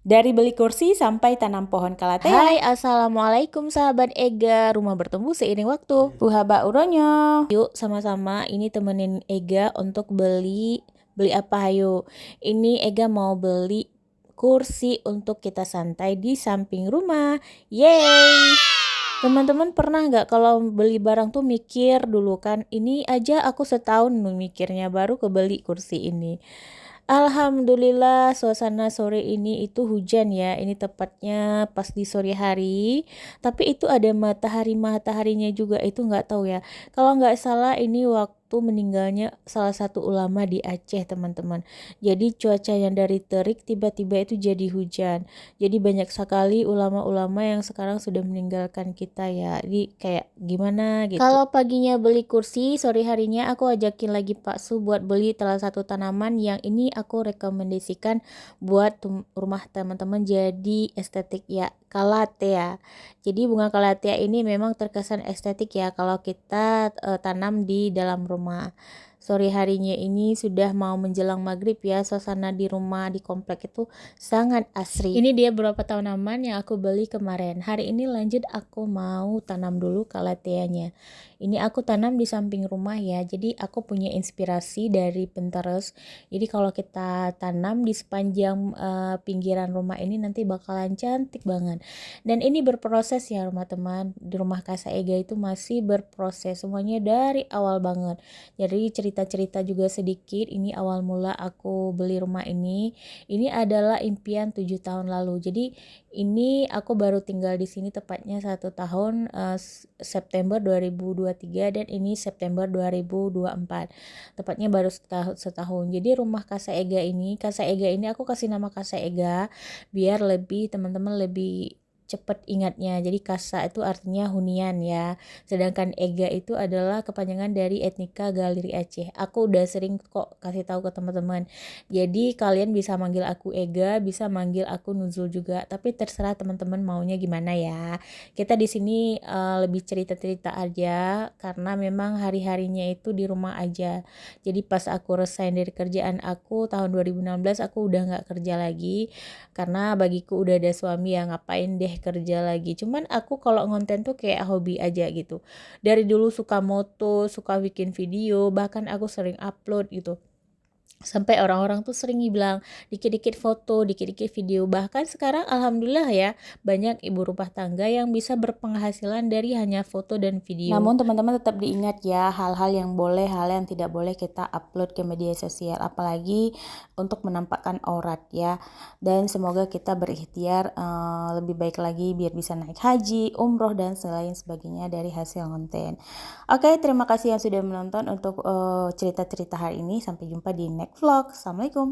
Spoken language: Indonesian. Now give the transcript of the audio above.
Dari beli kursi sampai tanam pohon kalatea. Hai, assalamualaikum sahabat Ega. Rumah bertumbuh seiring waktu. Buhaba uronyo. Yuk sama-sama ini temenin Ega untuk beli apa ayo. Ini Ega mau beli kursi untuk kita santai di samping rumah. Yeay! Teman-teman pernah nggak kalau beli barang tuh mikir dulu kan? Ini aja aku setahun mikirnya baru kebeli kursi ini. Alhamdulillah suasana sore ini itu hujan ya. Ini tepatnya pas di sore hari. Tapi itu ada mataharinya juga itu nggak tahu ya. Kalau nggak salah ini waktu meninggalnya salah satu ulama di Aceh teman-teman. Jadi cuaca yang dari terik tiba-tiba itu jadi hujan. Jadi banyak sekali ulama-ulama yang sekarang sudah meninggalkan kita ya. Jadi kayak gimana gitu. Kalau paginya beli kursi, sore harinya aku ajakin lagi Pak Su buat beli salah satu tanaman yang ini aku rekomendasikan buat rumah teman-teman jadi estetik ya, kalatea. Jadi bunga kalatea ini memang terkesan estetik ya kalau kita tanam di dalam rumah. Sore harinya ini sudah mau menjelang maghrib ya, suasana di rumah di komplek itu sangat asri. Ini dia beberapa tanaman yang aku beli kemarin. Hari ini lanjut aku mau tanam dulu kalateanya. Ini aku tanam di samping rumah ya, jadi aku punya inspirasi dari Pinterest. Jadi kalau kita tanam di sepanjang pinggiran rumah ini nanti bakalan cantik banget. Dan ini berproses ya rumah teman. Di rumah Kasa Ega itu masih berproses semuanya dari awal banget. Jadi cerita-cerita juga sedikit. Ini awal mula aku beli rumah ini. Ini adalah impian 7 tahun lalu. Jadi ini aku baru tinggal di sini tepatnya 1 tahun, September 2023 dan ini September 2024. Tepatnya baru setahun. Jadi rumah Kasa Ega ini aku kasih nama Kasa Ega biar lebih teman-teman lebih cepet ingatnya. Jadi Kasa itu artinya hunian ya. Sedangkan Ega itu adalah kepanjangan dari etnika Galeri Aceh. Aku udah sering kok kasih tahu ke teman-teman. Jadi kalian bisa manggil aku Ega, bisa manggil aku Nuzul juga. Tapi terserah teman-teman maunya gimana ya. Kita di sini lebih cerita-cerita aja karena memang hari-harinya itu di rumah aja. Jadi pas aku resign dari kerjaan aku tahun 2016 aku udah nggak kerja lagi karena bagiku udah ada suami yang ngapain deh kerja lagi. Cuman aku kalau ngonten tuh kayak hobi aja gitu. Dari dulu suka moto, suka bikin video, bahkan aku sering upload gitu. Sampai orang-orang tuh sering bilang dikit-dikit foto, dikit-dikit video. Bahkan sekarang alhamdulillah ya banyak ibu rumah tangga yang bisa berpenghasilan dari hanya foto dan video. Namun teman-teman tetap diingat ya hal-hal yang boleh, hal yang tidak boleh kita upload ke media sosial, apalagi untuk menampakkan aurat ya. Dan semoga kita berikhtiar lebih baik lagi biar bisa naik haji, umroh dan selain sebagainya dari hasil konten. Oke, terima kasih yang sudah menonton untuk cerita-cerita hari ini. Sampai jumpa di next vlog. Assalamualaikum.